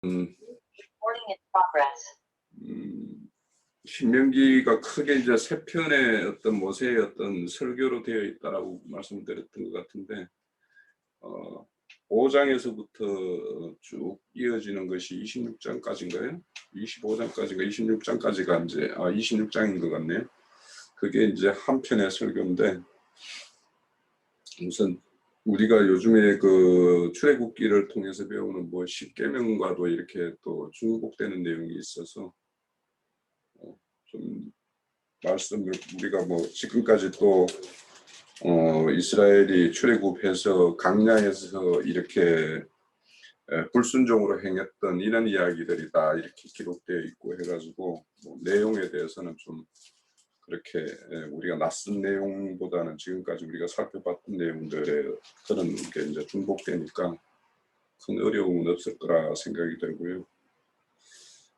음, 신명기가 크게 이제 세 편의 어떤 모세의 어떤 설교로 되어 있다라고 말씀드렸던 것 같은데, 5장에서부터 쭉 이어지는 것이 26장까지인가요? 25장까지가 26장까지가 이제 26장인 것 같네요. 그게 이제 한 편의 설교인데, 우선 우리가 요즘에 그 출애굽기를 통해서 배우는 뭐 십계명과도 이렇게 또 중복되는 내용이 있어서 좀 말씀을 우리가 뭐 지금까지 또 이스라엘이 출애굽해서 광야에서 이렇게 불순종으로 행했던 이런 이야기들이 다 이렇게 기록되어 있고 해가지고 뭐 내용에 대해서는 좀 그렇게 우리가 낯선 내용보다는 지금까지 우리가 살펴봤던 내용들의 그런 게 이제 중복되니까 큰 어려움은 없을 거라 생각이 들고요.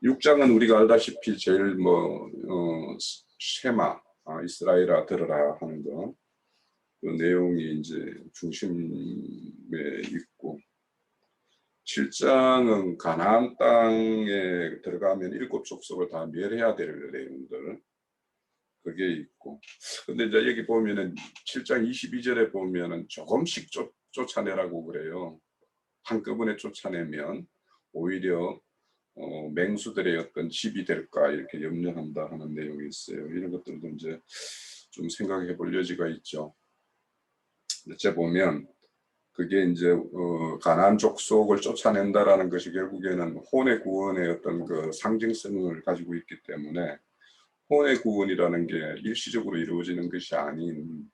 6장은 우리가 알다시피 제일 쉐마, 이스라엘아 들으라 하는 거, 그 내용이 이제 중심에 있고, 7장은 가나안 땅에 들어가면 7 족속을 다 멸해야 될 내용들, 그게 있고, 근데 이제 여기 보면은 7장 22절에 보면은 조금씩 쫓아내라고 그래요. 한꺼번에 쫓아내면 오히려 맹수들의 어떤 집이 될까 이렇게 염려한다 하는 내용이 있어요. 이런 것들도 이제 좀 생각해 볼 여지가 있죠. 어째 보면 그게 이제 가나안 족속을 쫓아낸다라는 것이 결국에는 혼의 구원의 어떤 그 상징성을 가지고 있기 때문에 혼의 구원이라는 게 일시적으로 이루어지는 것이 아닌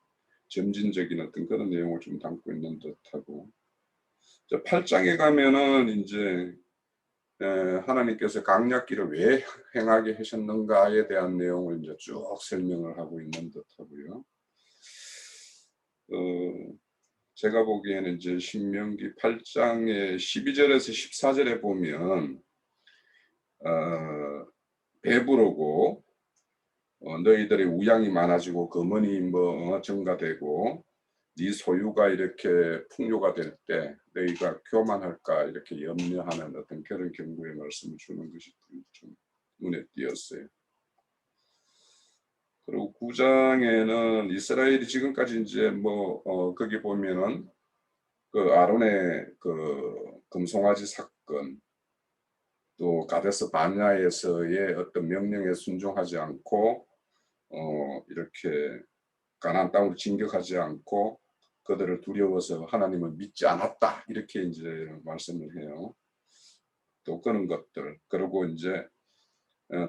점진적인 어떤 그런 내용을 좀 담고 있는 듯하고, 8장에 가면은 이제 하나님께서 강약기를 왜 행하게 하셨는가에 대한 내용을 이제 쭉 설명을 하고 있는 듯하고요. 제가 보기에는 이제 신명기 8장의 12절에서 14절에 보면 배부르고 너희들의 우양이 많아지고 금은이 뭐 증가되고 네 소유가 이렇게 풍요가 될 때 너희가 교만할까 이렇게 염려하는 어떤 그런 경고의 말씀을 주는 것이 좀 눈에 띄었어요. 그리고 9장에는 이스라엘이 지금까지 이제 거기 보면은 그 아론의 그 금송아지 사건, 또 가데스 바냐에서의 어떤 명령에 순종하지 않고 이렇게 가나안 땅으로 진격하지 않고 그들을 두려워서 하나님을 믿지 않았다 이렇게 이제 말씀을 해요. 또 그런 것들, 그리고 이제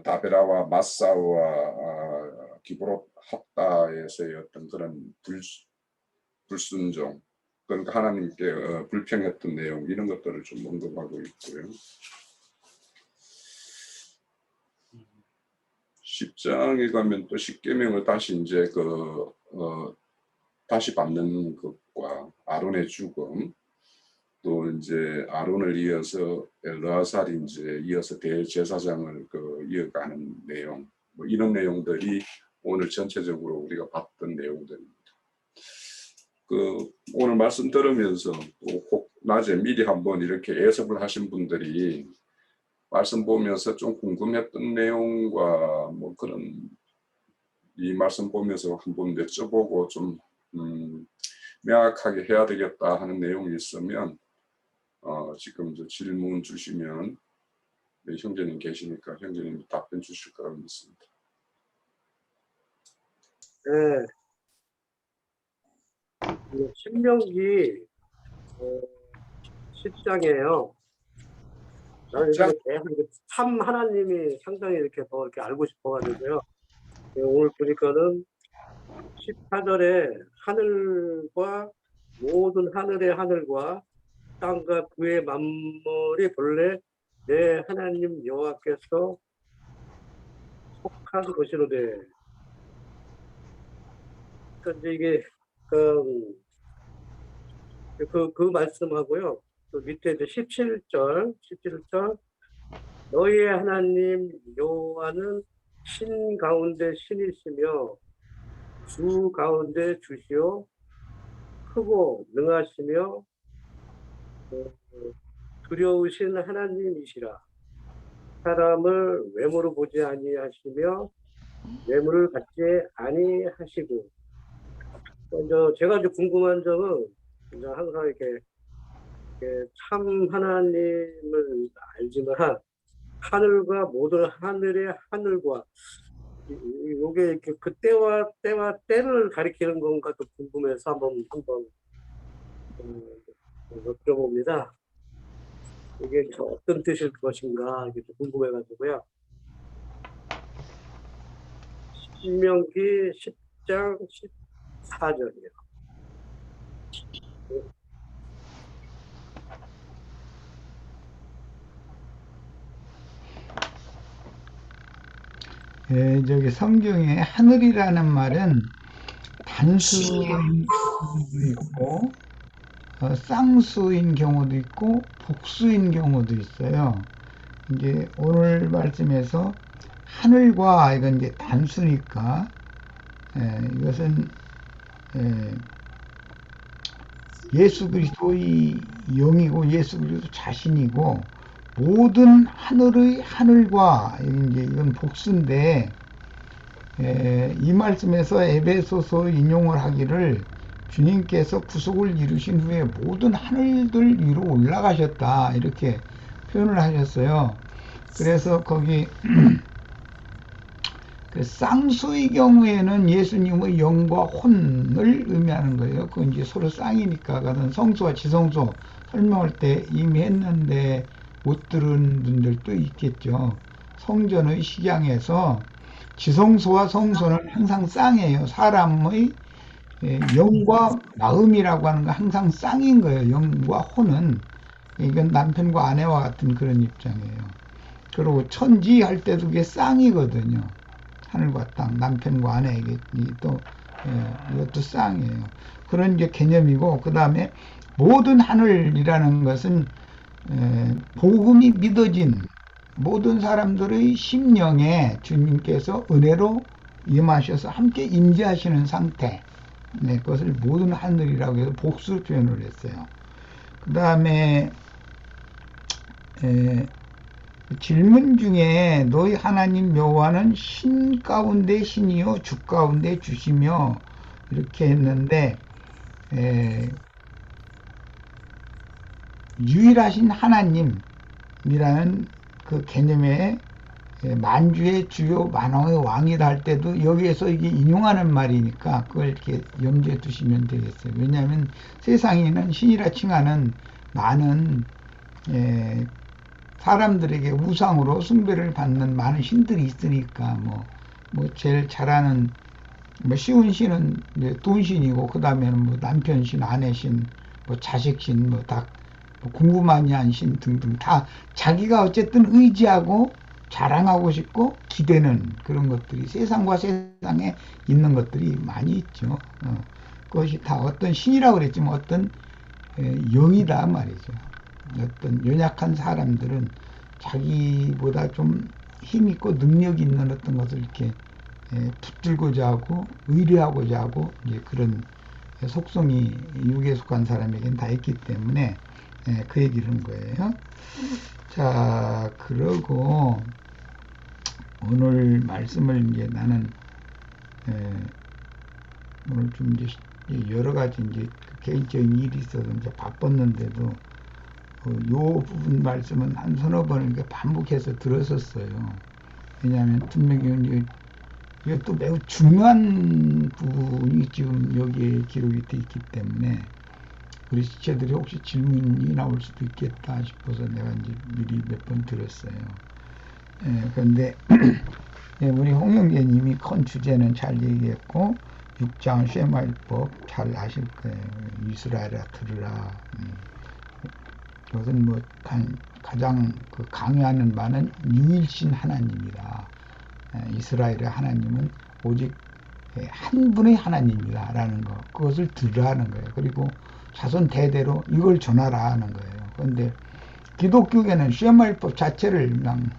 다베라와 마사와 기브롯 핫다에서의 어떤 그런 불순종, 그러니까 하나님께 불평했던 내용 이런 것들을 좀 언급하고 있고요. 10장에 가면 또 십계명을 다시 이제 다시 받는 것과 아론의 죽음, 또 이제 아론을 이어서 엘르아살이 이제 이어서 대제사장을 이어가는 내용, 뭐 이런 내용들이 오늘 전체적으로 우리가 봤던 내용들입니다. 오늘 말씀 들으면서 꼭 낮에 미리 한번 이렇게 예습을 하신 분들이 말씀 보면서 좀 궁금했던 내용과 뭐 그런 이 말씀 보면서 한번 여쭤보고 좀 명확하게 해야 되겠다 하는 내용이 있으면 지금 질문 주시면 형제님 계시니까 형제님 답변 주실 거라고 믿습니다. 네. 신명기 10장이에요. 나는 이거 계속 참 하나님이 상당히 이렇게 더 이렇게 알고 싶어가지고요. 오늘 보니까는 14절에 하늘과 모든 하늘의 하늘과 땅과 그의 만물이 본래 내 하나님 여호와께서 속한 것이로되. 그러니까 이게 그 말씀하고요. 또 밑에 이제 17절 너희의 하나님 여호와는 신 가운데 신이시며 주 가운데 주시오 크고 능하시며 두려우신 하나님이시라. 사람을 외모로 보지 아니하시며 외모를 갖지 아니하시고. 먼저 제가 이제 궁금한 점은 이제 항상 이렇게 참 하나님을 알지만 하늘과 모든 하늘의 하늘과 요게 이렇게 그때와 때를 가리키는 건가 또 궁금해서 한번 여쭤봅니다. 이게 어떤 뜻일 것인가 이게 좀 궁금해가지고요. 신명기 10장 14절이요. 저기 성경에 하늘이라는 말은 단수인 경우도 있고, 쌍수인 경우도 있고, 복수인 경우도 있어요. 이제 오늘 말씀에서 하늘과 이건 이제 단수니까, 이것은 예수 그리스도의 영이고 예수 그리스도 자신이고 모든 하늘의 하늘과 이제 이건 복수인데 이 말씀에서 에베소서 인용을 하기를 주님께서 구속을 이루신 후에 모든 하늘들 위로 올라가셨다 이렇게 표현을 하셨어요. 그래서 거기 그 쌍수의 경우에는 예수님의 영과 혼을 의미하는 거예요. 그건 이제 서로 쌍이니까. 그건 성수와 지성수 설명할 때 이미 했는데 못 들은 분들도 있겠죠. 성전의 식양에서 지성소와 성소는 항상 쌍이에요. 사람의 영과 마음이라고 하는 건 항상 쌍인 거예요. 영과 혼은. 이건 남편과 아내와 같은 그런 입장이에요. 그리고 천지 할 때도 그게 쌍이거든요. 하늘과 땅, 남편과 아내에게 또 이것도 쌍이에요. 그런 게 개념이고, 그 다음에 모든 하늘이라는 것은 복음이 믿어진 모든 사람들의 심령에 주님께서 은혜로 임하셔서 함께 임재하시는 상태, 그것을 모든 하늘이라고 해서 복수 표현을 했어요. 그 다음에 질문 중에 너희 하나님 여호와는 신 가운데 신이요 주 가운데 주시며 이렇게 했는데 유일하신 하나님이라는 그 개념에 만주의 주요 만왕의 왕이다 할 때도 여기에서 이게 인용하는 말이니까 그걸 이렇게 염두에 두시면 되겠어요. 왜냐하면 세상에는 신이라 칭하는 많은 사람들에게 우상으로 숭배를 받는 많은 신들이 있으니까 뭐 제일 잘하는 쉬운 신은 이제 돈신이고 그 다음에는 뭐 남편신, 아내신, 뭐 자식신, 뭐 궁금하니한 신 등등 다 자기가 어쨌든 의지하고 자랑하고 싶고 기대는 그런 것들이 세상과 세상에 있는 것들이 많이 있죠. 그것이 다 어떤 신이라고 그랬지만 어떤 영이다 말이죠. 어떤 연약한 사람들은 자기보다 좀 힘있고 능력 있는 어떤 것을 이렇게 붙들고자 하고 의뢰하고자 하고 이제 그런 속성이 육에 속한 사람에게는 다 있기 때문에 그 얘기를 한 거예요. 자, 그러고 오늘 말씀을 이제 나는 오늘 좀 이제 여러 가지 이제 개인적인 일이 있어서 이제 바빴는데도 요 부분 말씀은 한 서너 번을 이렇게 반복해서 들었었어요. 왜냐하면 분명히 이게 또 매우 중요한 부분이 지금 여기에 기록이 되어 있기 때문에 우리 지체들이 혹시 질문이 나올 수도 있겠다 싶어서 내가 이제 미리 몇 번 들었어요. 그런데 우리 홍영재님이 큰 주제는 잘 얘기했고 6장 쉐마일법 잘 아실 거예요. 이스라엘아 들으라. 그것은 뭐 가장 그 강요하는 바는 유일신 하나님이다. 이스라엘의 하나님은 오직 한 분의 하나님이다 라는 거, 그것을 들으라 하는 거예요. 그리고 자손 대대로 이걸 전하라 하는 거예요. 그런데 기독교계는 쉐마일법 자체를 그냥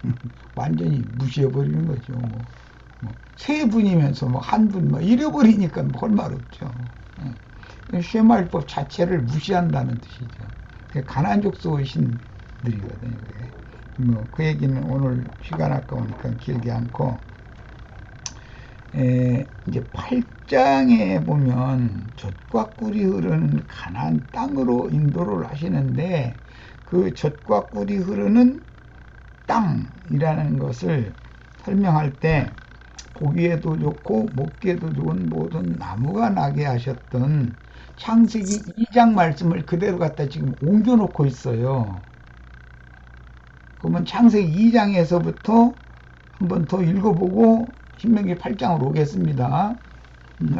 완전히 무시해버리는 거죠. 세 분이면서 한 분 잃어버리니까 할 말 없죠. 쉐마일법 자체를 무시한다는 뜻이죠. 가나안 족속의 신 말씀드리거든요. 뭐 그 얘기는 오늘 시간 아까우니까 길게 않고, 이제 8장에 보면 젖과 꿀이 흐르는 가나안 땅으로 인도를 하시는데, 그 젖과 꿀이 흐르는 땅이라는 것을 설명할 때 보기에도 좋고 먹기에도 좋은 모든 나무가 나게 하셨던 창세기 2장 말씀을 그대로 갖다 지금 옮겨 놓고 있어요. 그러면 창세기 2장에서부터 한번 더 읽어보고 신명기 8장으로 오겠습니다.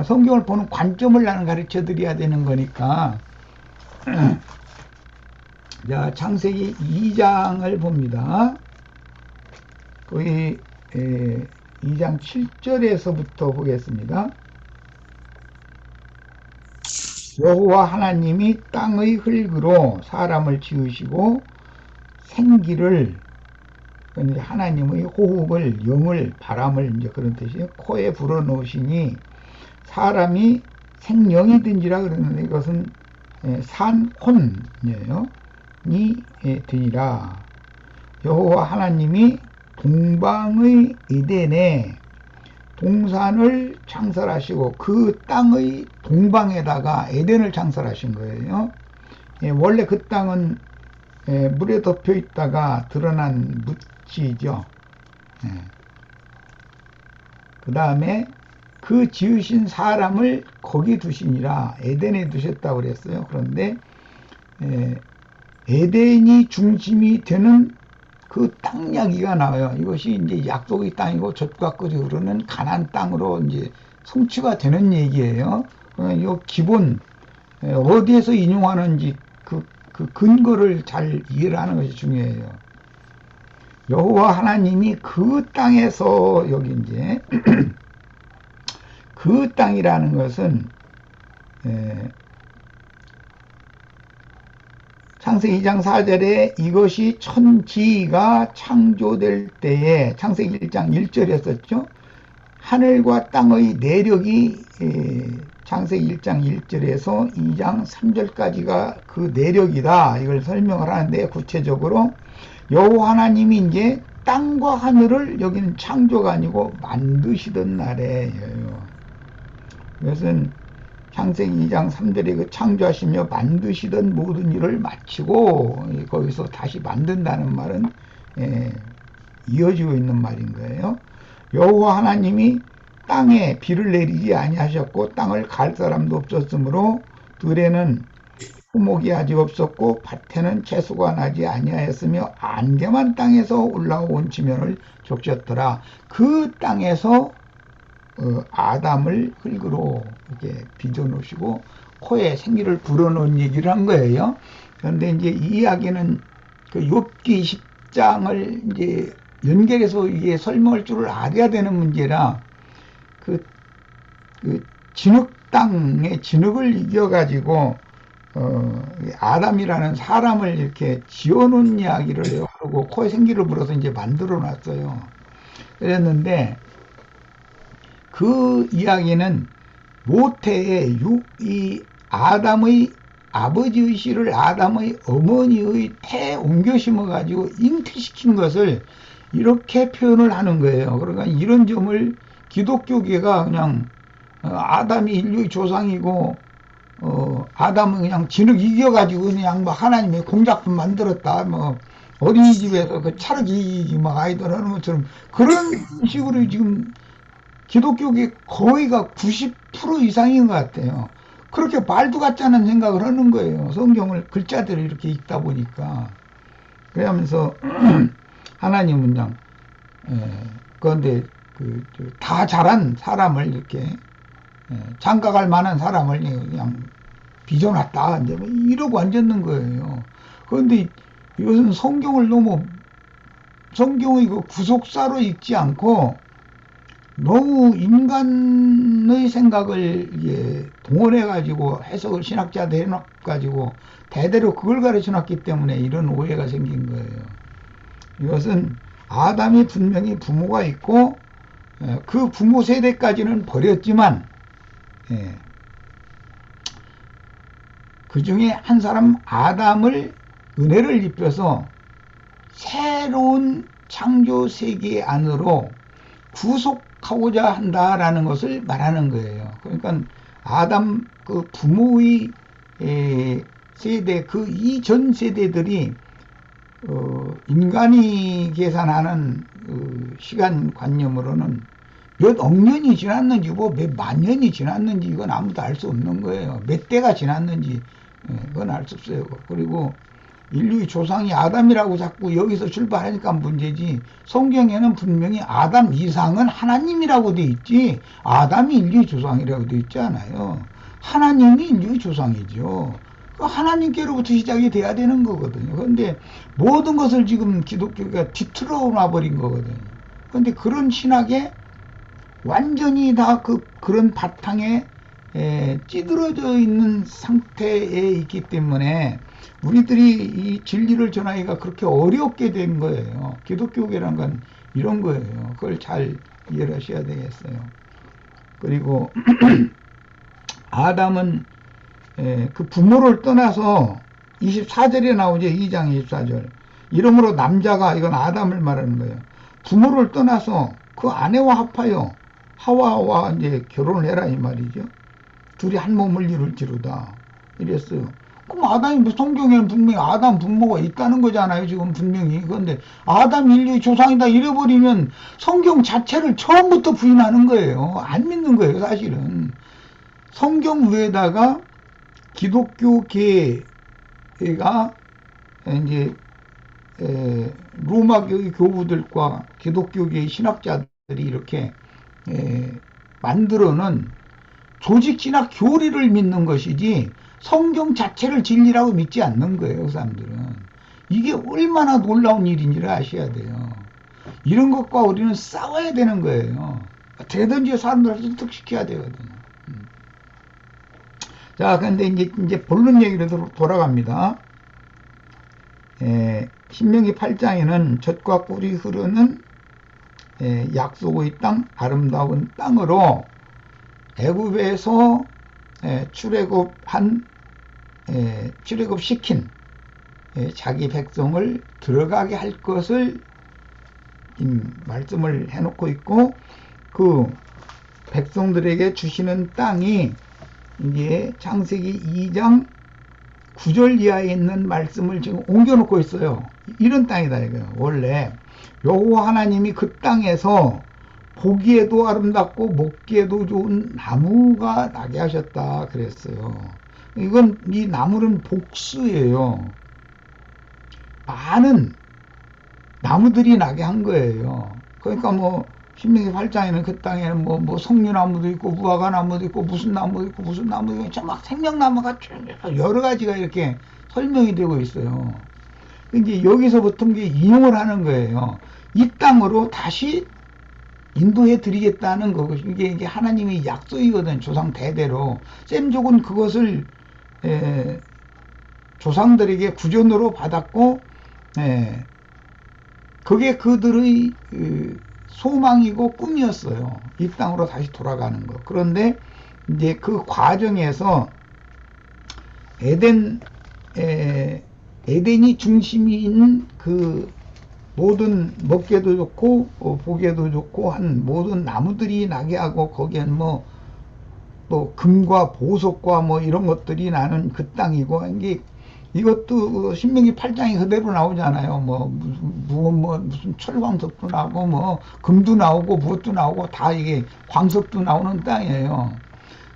성경을 보는 관점을 나는 가르쳐 드려야 되는 거니까. 자, 창세기 2장을 봅니다. 거기 2장 7절에서부터 보겠습니다. 여호와 하나님이 땅의 흙으로 사람을 지으시고 생기를, 하나님의 호흡을, 영을, 바람을, 이제 그런 뜻이에요. 코에 불어넣으시니 사람이 생명이든지라 그러는데, 이것은 산혼이에요. 이 되니라. 여호와 하나님이 동방의 에덴에 동산을 창설하시고 그 땅의 동방에다가 에덴을 창설하신 거예요. 원래 그 땅은 물에 덮여 있다가 드러난 묻지죠. 그 다음에 그 지으신 사람을 거기 두시니라. 에덴에 두셨다고 그랬어요. 그런데 에덴이 중심이 되는 그 땅 이야기가 나와요. 이것이 이제 약속의 땅이고 젖과 꿀이 흐르는 가나안 땅으로 이제 성취가 되는 얘기예요. 이 기본 어디에서 인용하는지 그 근거를 잘 이해를 하는 것이 중요해요. 여호와 하나님이 그 땅에서, 여기 이제 그 땅이라는 것은 창세기 2장 4절에 이것이 천지가 창조될 때에, 창세기 1장 1절에 썼죠. 하늘과 땅의 내력이 창세기 1장 1절에서 2장 3절까지가 그 내력이다. 이걸 설명을 하는데, 구체적으로 여호와 하나님이 이제 땅과 하늘을, 여기는 창조가 아니고 만드시던 날에요. 이것은 창세기 2장 3절에 그 창조하시며 만드시던 모든 일을 마치고 거기서 다시 만든다는 말은 이어지고 있는 말인 거예요. 여호와 하나님이 땅에 비를 내리지 아니하셨고 땅을 갈 사람도 없었으므로 들에는 후목이 아직 없었고 밭에는 채소가 나지 아니하였으며 안개만 땅에서 올라온 지면을 적셨더라. 그 땅에서 아담을 흙으로 이렇게 빚어 놓으시고 코에 생기를 불어넣은 얘기를 한 거예요. 그런데 이제 이 이야기는 그 욥기 10장을 이제 연결해서 이게 설명할 줄을 알아야 되는 문제라, 그 진흙 땅의 진흙을 이겨가지고 아담이라는 사람을 이렇게 지어놓은 이야기를 하고 코에 생기를 불어서 이제 만들어 놨어요. 그랬는데 그 이야기는 모태에 이 아담의 아버지의 씨를 아담의 어머니의 태에 옮겨 심어 가지고 잉태시킨 것을 이렇게 표현을 하는 거예요. 그러니까 이런 점을 기독교계가 그냥 아담이 인류의 조상이고 아담은 그냥 진흙 이겨가지고 그냥 막 하나님의 공작품 만들었다, 뭐 어린이집에서 그 찰흙 막 아이들 하는 것처럼 그런 식으로 지금 기독교계 거의가 90% 이상인 것 같아요. 그렇게 말도 같지 않은 생각을 하는 거예요. 성경을 글자대로 이렇게 읽다 보니까. 그러면서 하나님은 그냥 그런데 다 자란 사람을 이렇게 장가갈 만한 사람을 그냥 빚어놨다, 이제 이러고 앉았는 거예요. 그런데 이것은 성경을 너무, 성경의 그 구속사로 읽지 않고 너무 인간의 생각을 동원해가지고 해석을 신학자들 해놔가지고 대대로 그걸 가르쳐놨기 때문에 이런 오해가 생긴 거예요. 이것은 아담이 분명히 부모가 있고 그 부모 세대까지는 버렸지만 그 중에 한 사람 아담을 은혜를 입혀서 새로운 창조 세계 안으로 구속하고자 한다라는 것을 말하는 거예요. 그러니까 아담 그 부모의 세대, 그 이전 세대들이 인간이 계산하는 시간 관념으로는 몇 억 년이 지났는지 뭐 몇 만 년이 지났는지 이건 아무도 알 수 없는 거예요. 몇 대가 지났는지 그건 알 수 없어요. 그리고 인류의 조상이 아담이라고 자꾸 여기서 출발하니까 문제지, 성경에는 분명히 아담 이상은 하나님이라고 돼 있지 아담이 인류의 조상이라고 돼 있지 않아요. 하나님이 인류의 조상이죠. 하나님께로부터 시작이 돼야 되는 거거든요. 그런데 모든 것을 지금 기독교가 뒤틀어 놔버린 거거든요. 그런데 그런 신학에 완전히 다 그런 바탕에 찌들어져 있는 상태에 있기 때문에 우리들이 이 진리를 전하기가 그렇게 어렵게 된 거예요. 기독교계란 건 이런 거예요. 그걸 잘 이해를 하셔야 되겠어요. 그리고 아담은 그 부모를 떠나서 24절에 나오죠. 2장 24절. 이러므로 남자가, 이건 아담을 말하는 거예요, 부모를 떠나서 그 아내와 합하여 하와와 이제 결혼을 해라 이 말이죠. 둘이 한 몸을 이룰지로다 이랬어요. 그럼 아담이, 성경에는 분명히 아담 부모가 있다는 거잖아요. 지금 분명히. 그런데 아담 인류의 조상이다 이래버리면 성경 자체를 처음부터 부인하는 거예요. 안 믿는 거예요 사실은. 성경 위에다가 기독교계가 이제 로마교의 교부들과 기독교계의 신학자들이 이렇게 만들어는 조직신학 교리를 믿는 것이지 성경 자체를 진리라고 믿지 않는 거예요. 그 사람들은. 이게 얼마나 놀라운 일인지를 아셔야 돼요. 이런 것과 우리는 싸워야 되는 거예요. 되든지 사람들을 설득시켜야 되거든요. 자, 근데 이제 본론 얘기로 돌아갑니다. 신명기 8장에는 젖과 꿀이 흐르는 약속의 땅, 아름다운 땅으로 애굽에서 출애굽시킨 자기 백성을 들어가게 할 것을 말씀을 해놓고 있고, 그 백성들에게 주시는 땅이 이제 창세기 2장 9절 이하에 있는 말씀을 지금 옮겨놓고 있어요. 이런 땅이다 이거예요. 원래 여호와 하나님이 그 땅에서 보기에도 아름답고 먹기에도 좋은 나무가 나게 하셨다 그랬어요. 이건, 이 나무는 복수예요. 많은 나무들이 나게 한 거예요. 그러니까 뭐 신명기 8장에는 그 땅에는 뭐 석류나무도 있고 무화과나무도 있고 무슨 나무도 있고 무슨 나무도 있고 막 생명나무가 여러 가지가 이렇게 설명이 되고 있어요. 이제 여기서부터 이제 인용을 하는 거예요. 이 땅으로 다시 인도해 드리겠다는 거. 이게 하나님의 약속이거든. 조상 대대로. 셈족은 그것을 조상들에게 구전으로 받았고, 그게 그들의 소망이고 꿈이었어요. 이 땅으로 다시 돌아가는 거. 그런데 이제 그 과정에서 에덴이 중심인 그 모든 먹기에도 좋고 보기에도 좋고 한 모든 나무들이 나게 하고, 거기엔 뭐 또 금과 보석과 뭐 이런 것들이 나는 그 땅이고, 이것도 신명기 8장이 그대로 나오잖아요. 무슨 철광석도 나오고 뭐 금도 나오고 무엇도 나오고 다 이게 광석도 나오는 땅이에요.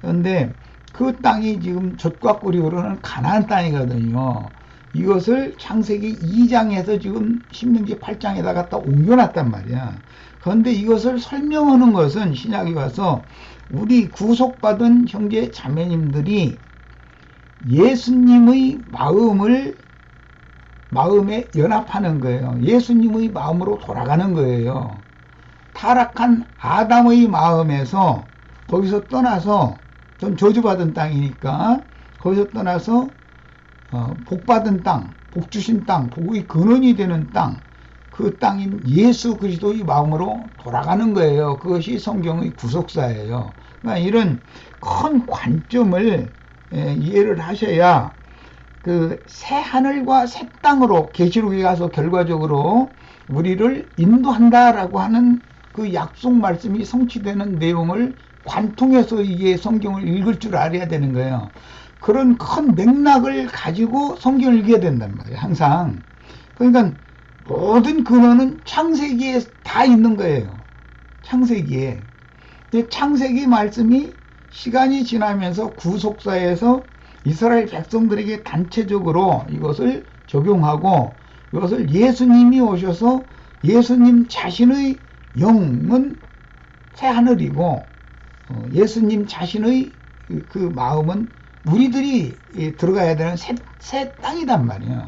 그런데 그 땅이 지금 젖과 꿀이 흐르는 가나안 땅이거든요. 이것을 창세기 2장에서 지금 신명기 8장에다 갖다 옮겨놨단 말이야. 그런데 이것을 설명하는 것은 신약에 와서 우리 구속받은 형제 자매님들이 예수님의 마음에 연합하는 거예요. 예수님의 마음으로 돌아가는 거예요. 타락한 아담의 마음에서 거기서 떠나서, 좀 저주받은 땅이니까 거기서 떠나서 복받은 땅, 복 주신 땅, 복의 근원이 되는 땅, 그 땅인 예수 그리스도의 마음으로 돌아가는 거예요. 그것이 성경의 구속사예요. 그러니까 이런 큰 관점을 이해를 하셔야 그 새 하늘과 새 땅으로 계시록에 가서 결과적으로 우리를 인도한다라고 하는 그 약속 말씀이 성취되는 내용을 관통해서 이게 성경을 읽을 줄 알아야 되는 거예요. 그런 큰 맥락을 가지고 성경을 읽어야 된단 말이에요. 항상. 그러니까 모든 근원은 창세기에 다 있는 거예요. 창세기에. 근데 창세기 말씀이 시간이 지나면서 구속사에서 이스라엘 백성들에게 단체적으로 이것을 적용하고 이것을 예수님이 오셔서 예수님 자신의 영은 새 하늘이고 예수님 자신의 그 마음은 우리들이 들어가야 되는 새 땅이단 말이에요.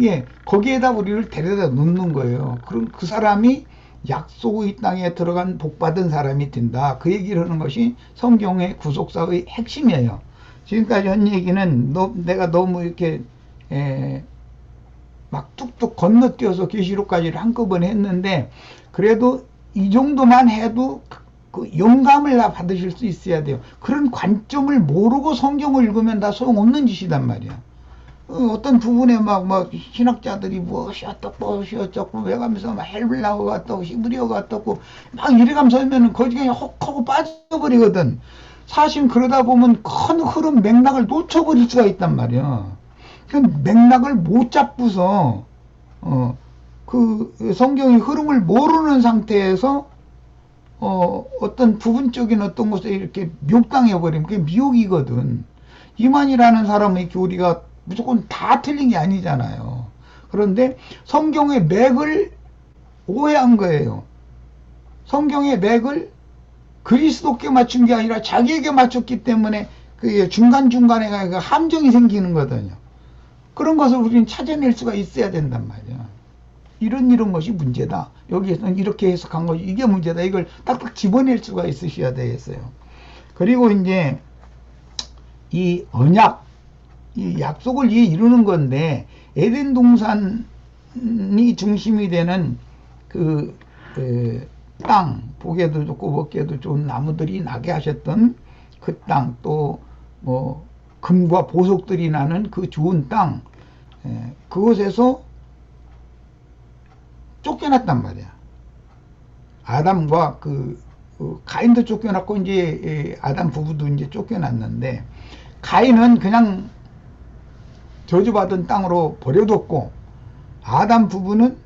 예, 거기에다 우리를 데려다 놓는 거예요. 그럼 그 사람이 약속의 땅에 들어간 복받은 사람이 된다. 그 얘기를 하는 것이 성경의 구속사의 핵심이에요. 지금까지 한 얘기는 내가 너무 이렇게 막 뚝뚝 건너뛰어서 계시록까지를 한꺼번에 했는데 그래도 이 정도만 해도 그 영감을 다 받으실 수 있어야 돼요. 그런 관점을 모르고 성경을 읽으면 다 소용없는 짓이단 말이야. 어떤 부분에 막 신학자들이 무엇이 어떻고 왜 가면서 막 헬블라우가 어떻고 히브리어가 어떻고 막 이래가면서 하면은 거기 그냥 혹하고 빠져버리거든. 사실 그러다 보면 큰 흐름 맥락을 놓쳐버릴 수가 있단 말이야. 그 맥락을 못 잡고서 그 성경의 흐름을 모르는 상태에서 어떤 부분적인 어떤 것에 이렇게 미혹당해 버리면 그게 미혹이거든. 이만이라는 사람은 이렇게 우리가 무조건 다 틀린 게 아니잖아요. 그런데 성경의 맥을 오해한 거예요. 성경의 맥을 그리스도께 맞춘 게 아니라 자기에게 맞췄기 때문에 그 중간중간에 함정이 생기는 거거든요. 그런 것을 우리는 찾아낼 수가 있어야 된단 말이야. 이런 것이 문제다. 여기에서는 이렇게 해석한 것이 이게 문제다. 이걸 딱딱 집어낼 수가 있으셔야 되겠어요. 그리고 이제 이 언약, 이 약속을 이루는 건데 에덴 동산이 중심이 되는 그 땅, 보기에도 좋고 먹기에도 좋은 나무들이 나게 하셨던 그 땅, 또 뭐 금과 보석들이 나는 그 좋은 땅, 그곳에서 쫓겨났단 말이야. 아담과 가인도 쫓겨났고 이제 아담 부부도 이제 쫓겨났는데 가인은 그냥 저주받은 땅으로 버려뒀고 아담 부부는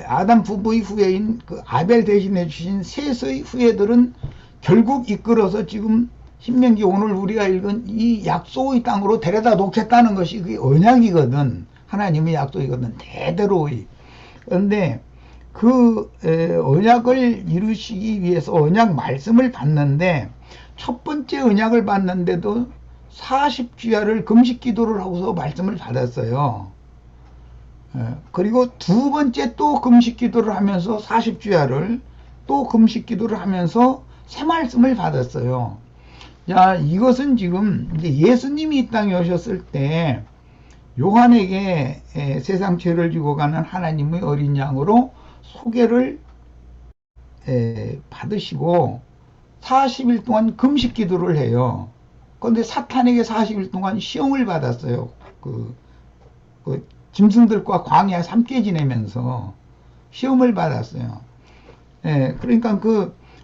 아담 부부의 후예인 그 아벨 대신해 주신 셋의 후예들은 결국 이끌어서 지금 신명기 오늘 우리가 읽은 이 약속의 땅으로 데려다 놓겠다는 것이 그게 언약이거든. 하나님의 약속이거든. 대대로의. 그런데 그 언약을 이루시기 위해서 언약 말씀을 받는데 첫 번째 언약을 받는데도 40주야를 금식 기도를 하고서 말씀을 받았어요. 그리고 두 번째 또 금식 기도를 하면서 40주야를 또 금식 기도를 하면서 새 말씀을 받았어요. 자, 이것은 지금 이제 예수님이 이 땅에 오셨을 때 요한에게 세상 죄를 지고 가는 하나님의 어린 양으로 소개를 받으시고 40일 동안 금식 기도를 해요. 그런데 사탄에게 40일 동안 시험을 받았어요. 그 짐승들과 광야 함께 지내면서 시험을 받았어요. 그러니까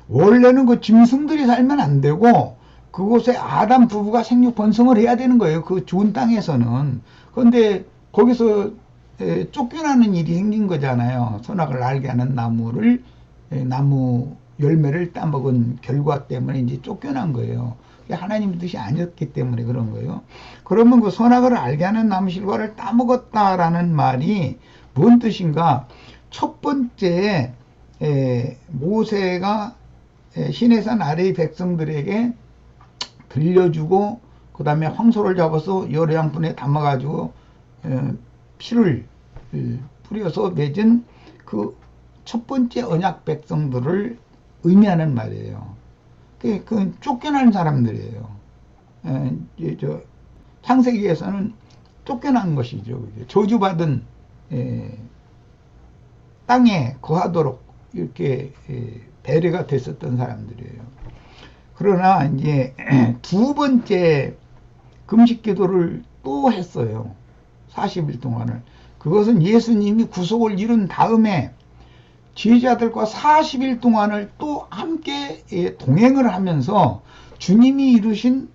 원래는 그 짐승들이 살면 안 되고 그곳에 아담 부부가 생육 번성을 해야 되는 거예요. 그 좋은 땅에서는. 그런데 거기서 쫓겨나는 일이 생긴 거잖아요. 선악을 알게 하는 나무 열매를 따먹은 결과 때문에 이제 쫓겨난 거예요. 하나님 뜻이 아니었기 때문에 그런 거예요. 그러면 그 선악을 알게 하는 나무 실과를 따먹었다라는 말이 뭔 뜻인가? 첫 번째 모세가 시내산 아래의 백성들에게 들려주고 그 다음에 황소를 잡아서 여러 양푼에 담아가지고 피를 뿌려서 맺은 그 첫 번째 언약 백성들을 의미하는 말이에요. 그 쫓겨난 사람들이에요. 창세기에서는 쫓겨난 것이죠. 저주받은 땅에 거하도록 이렇게 배려가 됐었던 사람들이에요. 그러나 이제 두 번째 금식 기도를 또 했어요. 40일 동안을. 그것은 예수님이 구속을 이룬 다음에 제자들과 40일 동안을 또 함께 동행을 하면서 주님이 이루신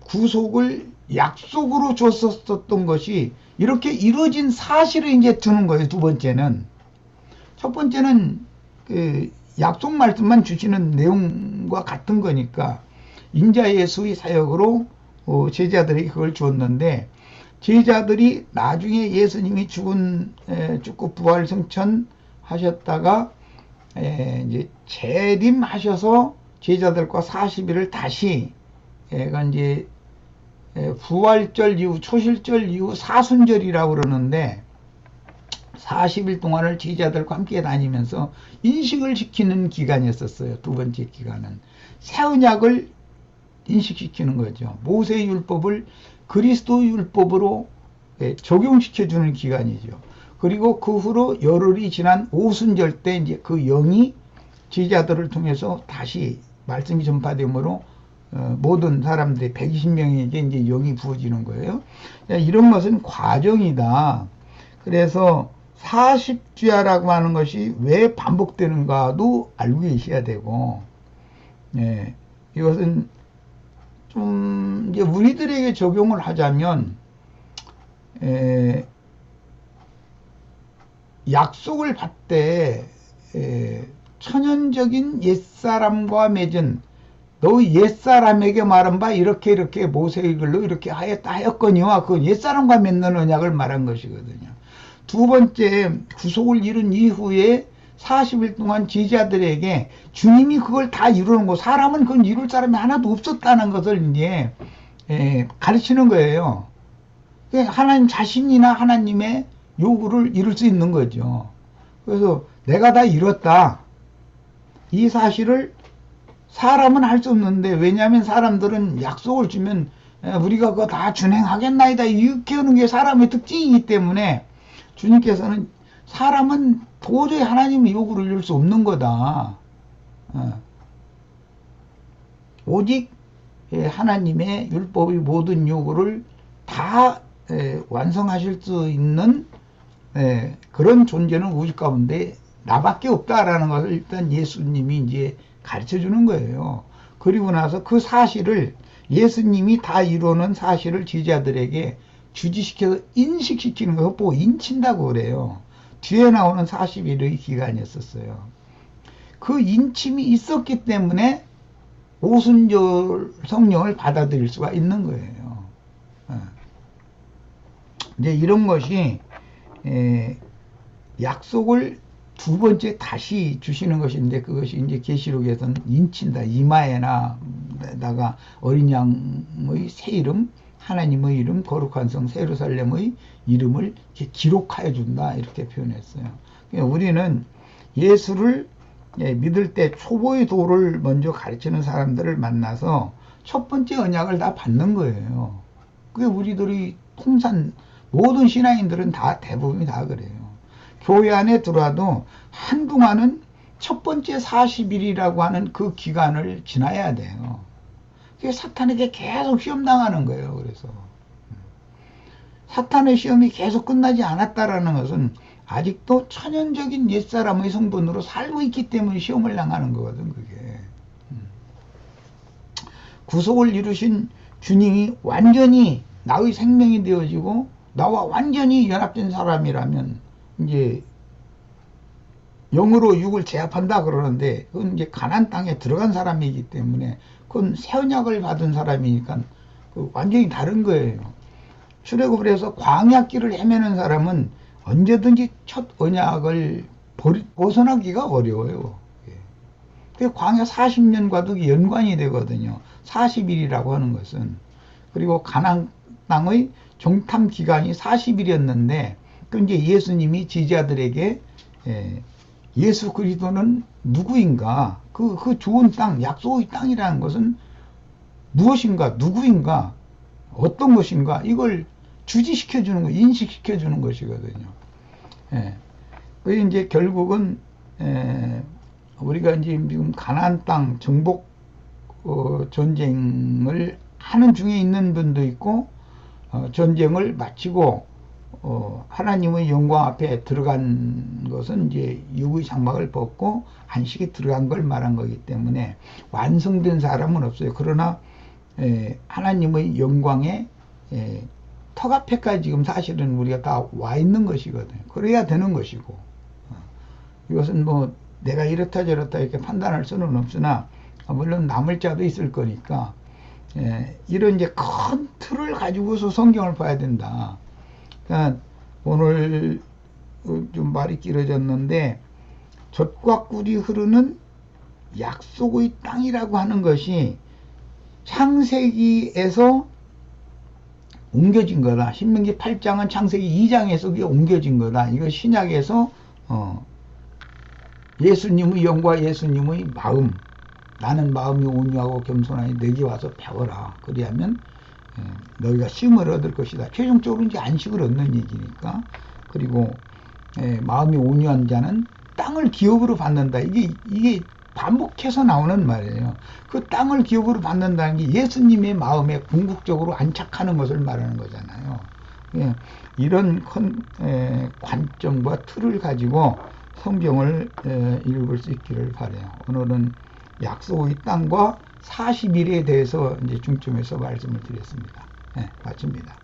구속을 약속으로 줬었던 것이 이렇게 이루어진 사실을 이제 두는 거예요. 두 번째는. 첫 번째는 그 약속 말씀만 주시는 내용과 같은 거니까 인자 예수의 사역으로 제자들에게 그걸 주었는데, 제자들이 나중에 예수님이 죽고 부활 승천 하셨다가 이제 재림하셔서 제자들과 40일을 다시 이제 부활절 이후, 초실절 이후 사순절이라고 그러는데 40일 동안을 제자들과 함께 다니면서 인식을 시키는 기간이었었어요. 두 번째 기간은 새 언약을 인식시키는 거죠. 모세의 율법을 그리스도의 율법으로 적용시켜주는 기간이죠. 그리고 그 후로 열흘이 지난 오순절 때 이제 그 영이 제자들을 통해서 다시 말씀이 전파되므로 모든 사람들이 120명에게 이제 영이 부어지는 거예요. 이런 것은 과정이다. 그래서 40주야라고 하는 것이 왜 반복되는가도 알고 계셔야 되고, 이것은 좀 이제 우리들에게 적용을 하자면 약속을 받되 천연적인 옛사람과 맺은 너희 옛사람에게 말한 바 이렇게 모세의 글로 이렇게 하였거니와 그 옛사람과 맺는 언약을 말한 것이거든요. 두 번째, 구속을 이룬 이후에 40일 동안 제자들에게 주님이 그걸 다 이루는 거, 사람은 그걸 이룰 사람이 하나도 없었다는 것을 이제 가르치는 거예요. 하나님 자신이나 하나님의 요구를 이룰 수 있는 거죠. 그래서 내가 다 이뤘다. 이 사실을 사람은 할 수 없는데, 왜냐하면 사람들은 약속을 주면 우리가 그거 다 준행하겠나이다 이렇게 하는 게 사람의 특징이기 때문에 주님께서는 사람은 도저히 하나님의 요구를 이룰 수 없는 거다. 오직 하나님의 율법의 모든 요구를 다 완성하실 수 있는 그런 존재는 우주 가운데 나밖에 없다라는 것을 일단 예수님이 이제 가르쳐 주는 거예요. 그리고 나서 그 사실을, 예수님이 다 이루는 사실을 제자들에게 주지시켜서 인식시키는 거, 보고 인친다고 그래요. 뒤에 나오는 40일의 기간이었었어요. 그 인침이 있었기 때문에 오순절 성령을 받아들일 수가 있는 거예요. 이제 이런 것이 약속을 두 번째 다시 주시는 것인데, 그것이 이제 계시록에서는 인친다. 이마에다가 어린 양의 새 이름, 하나님의 이름, 거룩한 성 예루살렘의 이름을 이렇게 기록하여 준다. 이렇게 표현했어요. 그러니까 우리는 예수를 믿을 때 초보의 도를 먼저 가르치는 사람들을 만나서 첫 번째 언약을 다 받는 거예요. 그게 우리들이 모든 신앙인들은 다 대부분이 다 그래요. 교회 안에 들어와도 한동안은 첫 번째 40일이라고 하는 그 기간을 지나야 돼요. 그게 사탄에게 계속 시험당하는 거예요. 그래서 사탄의 시험이 계속 끝나지 않았다라는 것은 아직도 천연적인 옛사람의 성분으로 살고 있기 때문에 시험을 당하는 거거든. 그게 구속을 이루신 주님이 완전히 나의 생명이 되어지고 나와 완전히 연합된 사람이라면 이제 영으로 육을 제압한다 그러는데, 그건 이제 가나안 땅에 들어간 사람이기 때문에 그건 새 언약을 받은 사람이니까 완전히 다른 거예요. 출애굽을 해서 광야길을 헤매는 사람은 언제든지 첫 언약을 벗어나기가 어려워요. 그 광야 40년과도 연관이 되거든요. 40일이라고 하는 것은. 그리고 가나안 땅의 정탐 기간이 40일이었는데, 그 이제 예수님이 제자들에게 예수 그리스도는 누구인가, 그 좋은 땅, 약속의 땅이라는 것은 무엇인가, 누구인가, 어떤 것인가, 이걸 주지시켜 주는 거, 인식시켜 주는 것이거든요. 그 이제 결국은 우리가 이제 지금 가나안 땅 정복 전쟁을 하는 중에 있는 분도 있고 전쟁을 마치고 하나님의 영광 앞에 들어간 것은 이제 육의 장막을 벗고 안식에 들어간 걸 말한 거기 때문에 완성된 사람은 없어요. 그러나 하나님의 영광에 턱 앞에까지 지금 사실은 우리가 다 와 있는 것이거든요. 그래야 되는 것이고 이것은 뭐 내가 이렇다 저렇다 이렇게 판단할 수는 없으나 물론 남을 자도 있을 거니까 이런 이제 큰 틀을 가지고서 성경을 봐야 된다. 그러니까 오늘 좀 말이 길어졌는데 젖과 꿀이 흐르는 약속의 땅이라고 하는 것이 창세기에서 옮겨진 거다. 신명기 8장은 창세기 2장에서 그게 옮겨진 거다. 이거 신약에서 예수님의 영과 예수님의 마음, 나는 마음이 온유하고 겸손하니 내게 와서 배워라. 그리하면 너희가 쉼을 얻을 것이다. 최종적으로 이제 안식을 얻는 얘기니까. 그리고 마음이 온유한 자는 땅을 기업으로 받는다. 이게 반복해서 나오는 말이에요. 그 땅을 기업으로 받는다는 게 예수님의 마음에 궁극적으로 안착하는 것을 말하는 거잖아요. 이런 큰 관점과 틀을 가지고 성경을 읽을 수 있기를 바라요. 오늘은 약속의 땅과 40일에 대해서 이제 중점해서 말씀을 드렸습니다. 마칩니다.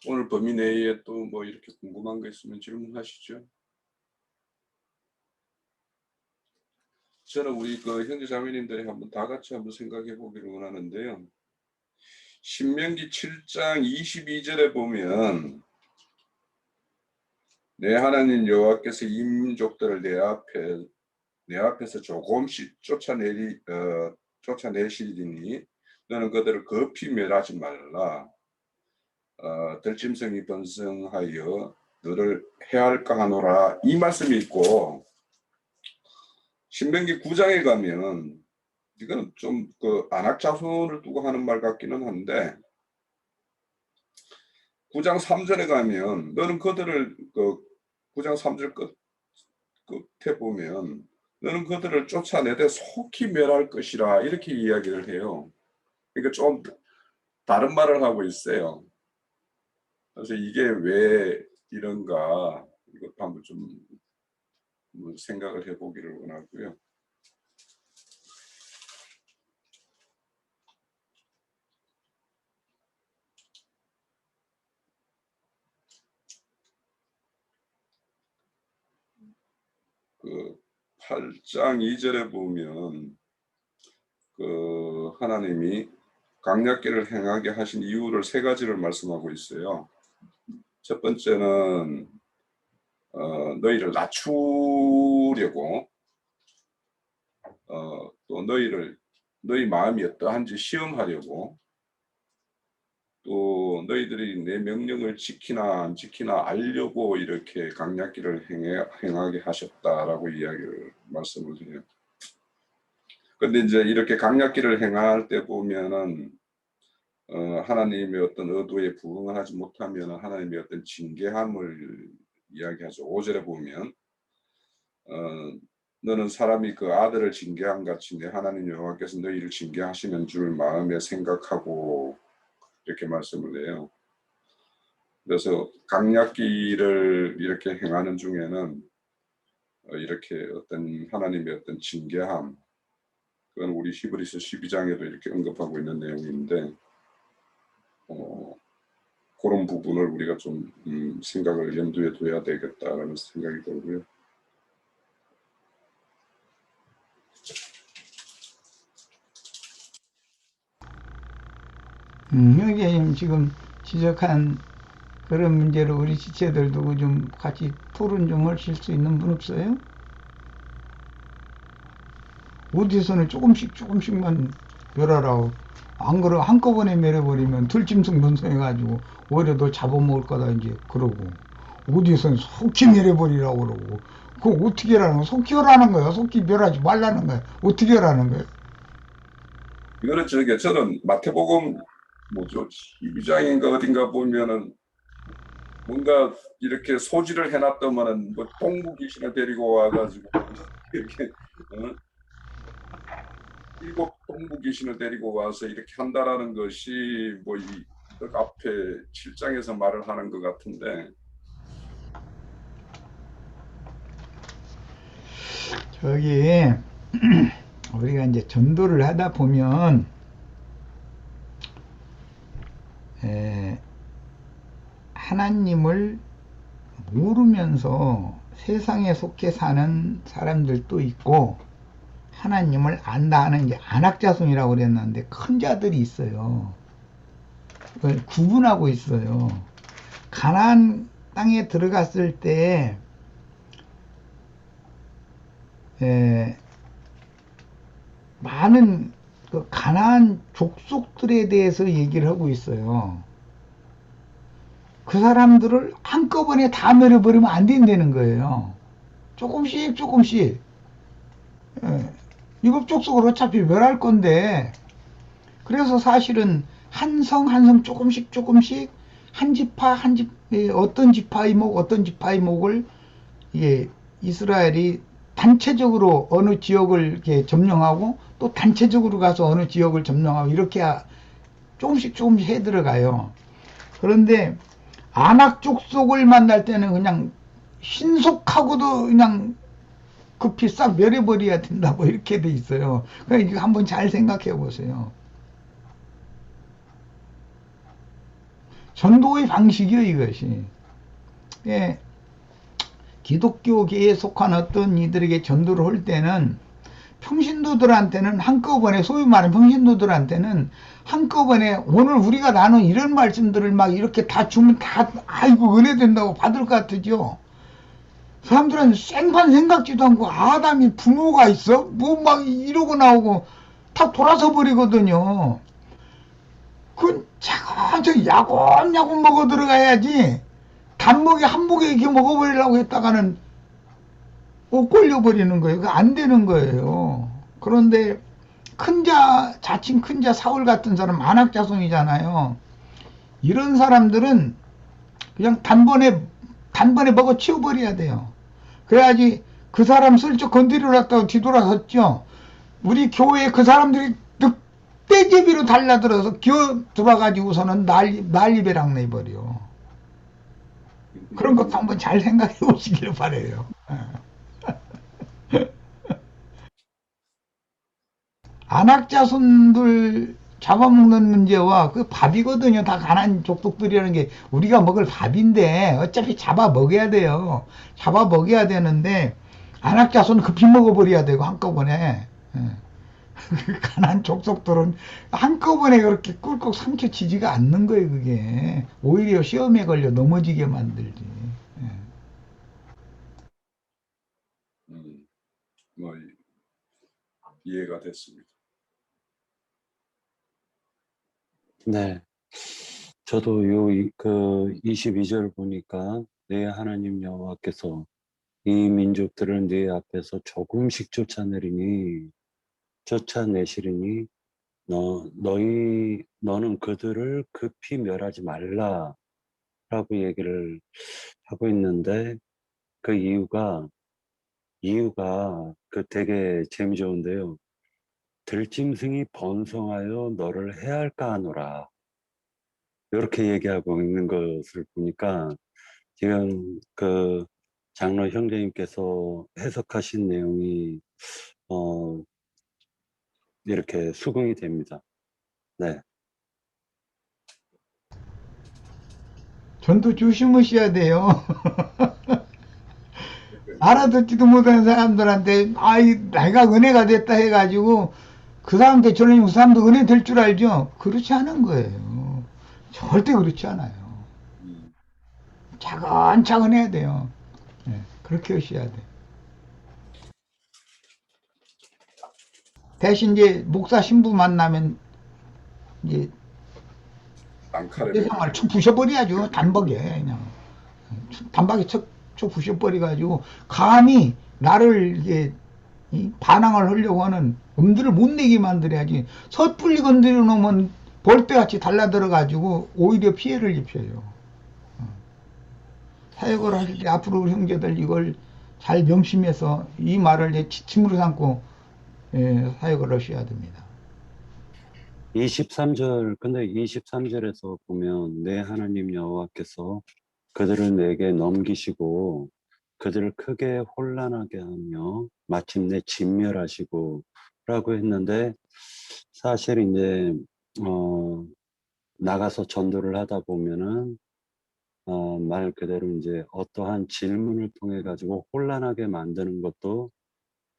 오늘 범위 내에 또 뭐 이렇게 궁금한 거 있으면 질문하시죠. 저는 우리 그 형제 자매님들이 한번 다 같이 한번 생각해 보기를 원하는데요. 신명기 7장 22절에 보면 내 하나님 여호와께서 이 민족들을 내 앞에서 조금씩 쫓아내시리니 너는 그들을 급히 멸하지 말라. 들짐승이 번성하여 너를 해할까 하노라. 이 말씀이 있고 신명기 9장에 가면 이거는 좀 그 안악자손을 두고 하는 말 같기는 한데 9장 3절에 가면 너는 그들을 9장 3절 끝에 보면 너는 그들을 쫓아내되 속히 멸할 것이라 이렇게 이야기를 해요. 그러니까 좀 다른 말을 하고 있어요. 그래서 이게 왜 이런가 이것도 한번 좀 생각을 해보기를 원하고요. 그 8장 2절에 보면 그 하나님이 강약기를 행하게 하신 이유를 세 가지를 말씀하고 있어요. 첫 번째는 너희를 낮추려고 또 너희 마음이 어떠한지 시험하려고 또 너희들이 내 명령을 지키나 안 지키나 알려고 이렇게 강약기를 행하게 하셨다라고 말씀을 해요. 근데 이제 이렇게 강약기를 행할 때 보면은 하나님의 어떤 의도에 부응하지 못하면 하나님의 어떤 징계함을 이야기하죠. 5절에 보면 너는 사람이 그 아들을 징계한 같이 내 하나님 여호와께서 너희를 징계하시는 줄 마음에 생각하고 이렇게 말씀을 해요. 그래서 강약기를 이렇게 행하는 중에는 이렇게 어떤 하나님의 어떤 징계함, 그건 우리 히브리서 12장에도 이렇게 언급하고 있는 내용인데 그런 부분을 우리가 좀 생각을 염두에 둬야 되겠다라는 생각이 들고요. 형제님 지금 지적한 그런 문제를 우리 지체들 두고 좀 같이 토론 좀 하실 수 있는 분 없어요? 어디서는 조금씩만 멸하라고. 안 그러 한꺼번에 멸해버리면 들짐승 분성해가지고 오히려 더 잡아먹을 거다 이제 그러고 어디서는 속히 멸해버리라고 그러고 그거 어떻게 하라는 거야? 속히 하라는 거야? 속히 멸하지 말라는 거야? 어떻게 하라는 거야? 이거는 저는 마태복음 뭐죠? 12장인가 어딘가 보면은 뭔가 이렇게 소지를 해놨더만은 뭐 동부 귀신을 데리고 와가지고 이렇게 어? 일곱 동부 귀신을 데리고 와서 이렇게 한다라는 것이 뭐 이 앞에 7장에서 말을 하는 것 같은데 저기 우리가 이제 전도를 하다 보면 하나님을 모르면서 세상에 속해 사는 사람들도 있고 하나님을 안다 하는 게 안악자손이라고 그랬는데 큰 자들이 있어요. 그걸 구분하고 있어요. 가나안 땅에 들어갔을 때 많은 그 가나안 족속들에 대해서 얘기를 하고 있어요. 그 사람들을 한꺼번에 다 멸해버리면 안 된다는 거예요. 조금씩 조금씩. 일곱 족속을 어차피 멸할 건데, 그래서 사실은 한 성 한 성 조금씩 조금씩 한 지파 한 집, 어떤 지파의 목 어떤 지파의 목을 이스라엘이 단체적으로 어느 지역을 이렇게 점령하고 또 단체적으로 가서 어느 지역을 점령하고 이렇게 조금씩 조금씩 해 들어가요. 그런데 안악 족속을 만날 때는 그냥 신속하고도 그냥 급히 싹 멸해버려야 된다고 이렇게 돼 있어요. 그러니까 이거 한번 잘 생각해 보세요. 전도의 방식이요, 이것이. 예, 기독교계에 속한 어떤 이들에게 전도를 할 때는 평신도들한테는 한꺼번에, 소위 말하는 평신도들한테는 한꺼번에 오늘 우리가 나눈 이런 말씀들을 막 이렇게 다 주면 다 아이고 은혜 된다고 받을 것 같으죠. 사람들은 생판 생각지도 않고 아담이 부모가 있어? 뭐 막 이러고 나오고 탁 돌아서 버리거든요. 그건 차근차근 야곱야곱 먹어 들어가야지 단목에 한 목에 이렇게 먹어버리려고 했다가는 못 걸려버리는 거예요. 그거 안 되는 거예요. 그런데 자칭 큰 자 사울 같은 사람 안악자손이잖아요. 이런 사람들은 그냥 단번에 먹어 치워버려야 돼요. 그래야지 그 사람 슬쩍 건드리려다가 뒤돌아섰죠. 우리 교회에 그 사람들이 늑대제비로 달라들어서 기어 들어가지고서는 난리배랑 내버려. 그런 것도 한번 잘 생각해 보시길 바래요. 안악자손들 잡아먹는 문제와 그 밥이거든요. 다 가난 족속들이라는 게 우리가 먹을 밥인데 어차피 잡아 먹여야 돼요. 잡아 먹여야 되는데 안악자손 급히 먹어버려야 되고 한꺼번에. 가난 족속들은 한꺼번에 그렇게 꿀꺽 삼켜치지가 않는 거예요. 그게 오히려 시험에 걸려 넘어지게 만들지. 뭐 이해가 됐습니다. 네. 저도 그 22절 보니까 내 하나님 여호와께서 이 민족들을 네 앞에서 조금씩 쫓아내시리니 너는 그들을 급히 멸하지 말라 라고 얘기를 하고 있는데 그 이유가 그 되게 재미좋은데요. 들짐승이 번성하여 너를 해할까 하노라. 이렇게 얘기하고 있는 것을 보니까 지금 그 장로 형제님께서 해석하신 내용이 이렇게 수긍이 됩니다. 네. 전도 조심하셔야 돼요. 알아듣지도 못하는 사람들한테 내가 은혜가 됐다 해가지고 그 사람한테 전해주면 그 사람도 은혜 될 줄 알죠? 그렇지 않은 거예요. 절대 그렇지 않아요. 차근차근 해야 돼요. 네, 그렇게 하셔야 돼. 대신 이제 목사 신부 만나면 이제 세상을 쭉 부셔버려야죠. 단박에 그냥 단박에 쭉 부셔버려가지고 감히 나를 이게 반항을 하려고 하는 엄두를 못 내게 만들어야지. 섣불리 건드려 놓으면 벌떼같이 달라들어가지고 오히려 피해를 입혀요. 사역을 하실 때 앞으로 우리 형제들 이걸 잘 명심해서 이 말을 내 지침으로 삼고 사역을 하셔야 됩니다. 23절, 근데 23절에서 보면 내 하나님 여호와께서 그들을 내게 넘기시고 그들을 크게 혼란하게 하며 마침내 진멸하시고 라고 했는데, 사실 이제 나가서 전도를 하다 보면은 말 그대로 이제 어떠한 질문을 통해 가지고 혼란하게 만드는 것도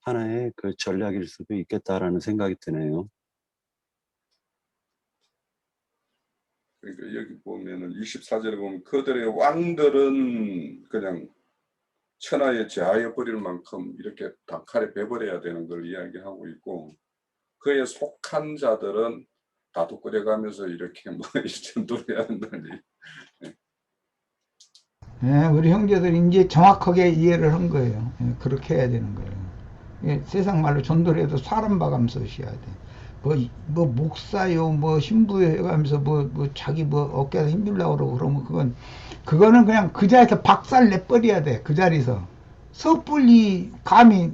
하나의 그 전략일 수도 있겠다라는 생각이 드네요. 그러니까 여기 보면은 24절에 보면 그들의 왕들은 그냥 천하에 제하여 버릴 만큼 이렇게 단칼에 베버려야 되는 걸 이야기하고 있고, 그에 속한 자들은 다독거려가면서 이렇게 뭐 전도를 해야 한다니. 우리 형제들이 이제 정확하게 이해를 한 거예요. 그렇게 해야 되는 거예요. 세상 말로 전도를 해도 사람 봐가면서 하셔야 돼. 뭐 목사요, 뭐 신부요 해가면서 뭐 자기 뭐 어깨에서 힘주려고 그러고 그러면 그거는 그냥 그 자리에서 박살 내버려야 돼. 그 자리에서. 섣불리 감히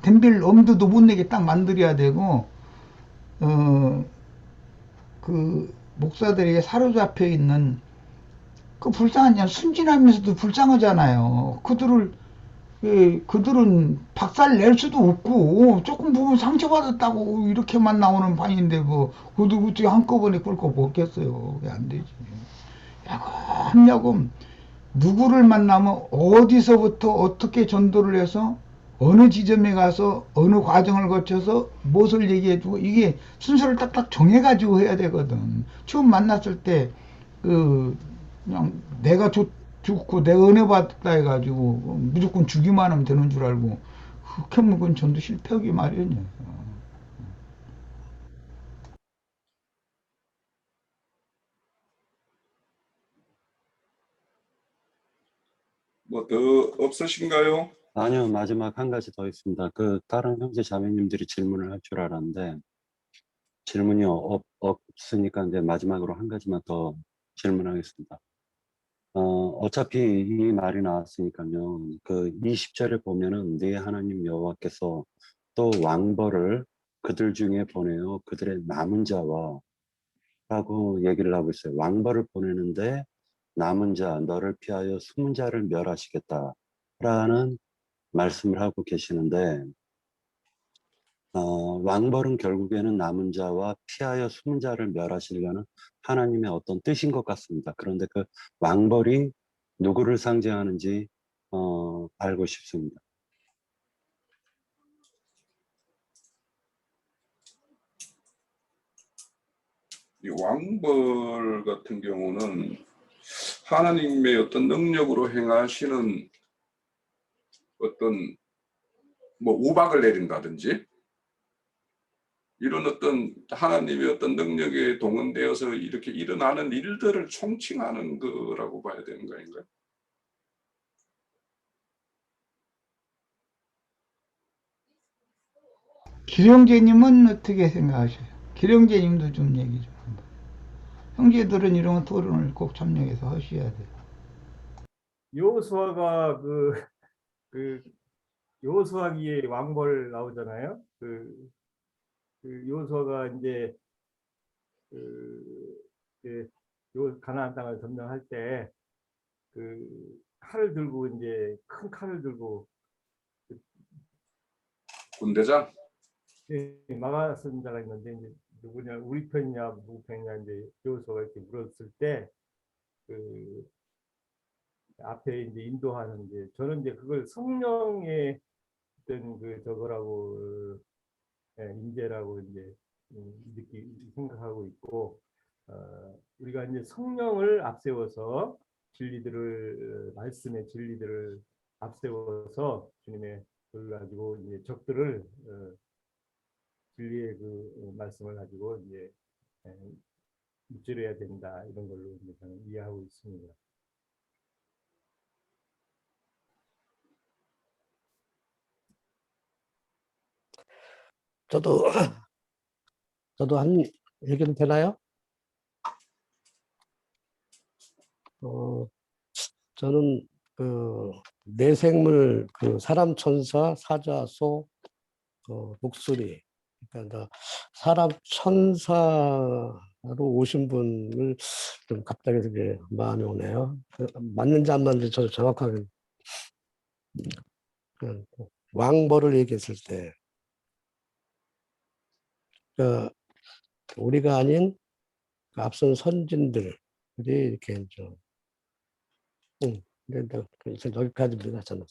덤빌 엄두도 못 내게 딱 만들어야 되고, 그 목사들에게 사로잡혀 있는 그 불쌍한 자 순진하면서도 불쌍하잖아요. 그들은 박살 낼 수도 없고 조금 보면 상처받았다고 이렇게만 나오는 판인데 뭐 그것도 어떻게 한꺼번에 꿀꺽 먹겠어요. 그게 안 되지. 야금야금 누구를 만나면 어디서부터 어떻게 전도를 해서 어느 지점에 가서 어느 과정을 거쳐서 무엇을 얘기해주고 이게 순서를 딱딱 정해가지고 해야 되거든. 처음 만났을 때 그냥 내가 죽고 내가 은혜 받았다 해가지고 무조건 주기만 하면 되는 줄 알고 흑해묵은 그건 전도 실패하기 마련이야. 뭐 더 없으신가요? 아니요, 마지막 한 가지 더 있습니다. 그 다른 형제 자매님들이 질문을 할 줄 알았는데 질문이 없으니까 이제 마지막으로 한 가지만 더 질문하겠습니다. 어차피 이 말이 나왔으니까요. 그 20절에 보면은 네 하나님 여호와께서 또 왕벌을 그들 중에 보내어 그들의 남은 자와 라고 얘기를 하고 있어요. 왕벌을 보내는데 남은 자, 너를 피하여 숨은 자를 멸하시겠다라는 말씀을 하고 계시는데, 왕벌은 결국에는 남은 자와 피하여 숨은 자를 멸하시려는 하나님의 어떤 뜻인 것 같습니다. 그런데 그 왕벌이 누구를 상징하는지 알고 싶습니다. 이 왕벌 같은 경우는 하나님의 어떤 능력으로 행하시는 어떤 뭐 우박을 내린다든지 이런 어떤 하나님의 어떤 능력에 동원되어서 이렇게 일어나는 일들을 총칭하는 거라고 봐야 되는 거 아닌가요? 기령제님은 어떻게 생각하셔요? 기령제님도 좀 얘기 좀 한번. 형제들은 이런 토론을 꼭 참여해서 하셔야 돼요. 여호수아가 그 여호수아기에 왕벌 나오잖아요. 여호수아가 이제 가나안 땅을 점령할 때 칼을 들고 이제 큰 칼을 들고 군대장? 막아선 자가 있는데 이제 누구냐 우리 편이냐 누구 편이냐 이제 여호수아가 이렇게 물었을 때 앞에 이제 인도하는 이제 저는 이제 그걸 성령의 어떤 저거라고 인재라고 이제 생각하고 있고 우리가 이제 성령을 앞세워서 진리들을 말씀의 진리들을 앞세워서 주님의 그걸 가지고 이제 적들을 진리의 그 말씀을 가지고 이제 무찌르야 된다 이런 걸로 이제 저는 이해하고 있습니다. 저도 한 얘기는 되나요? 저는 그 내생물, 그 사람, 천사, 사자, 소, 목소리. 그러니까 사람 천사로 오신 분을 좀 갑자기 되게 마음이 오네요. 맞는지 안 맞는지 저도 정확하게 그냥 왕벌을 얘기했을 때, 그러니까 우리가 아닌 그 앞선 선진들이 이렇게 좀, 근데 여기까지입니다. 저는.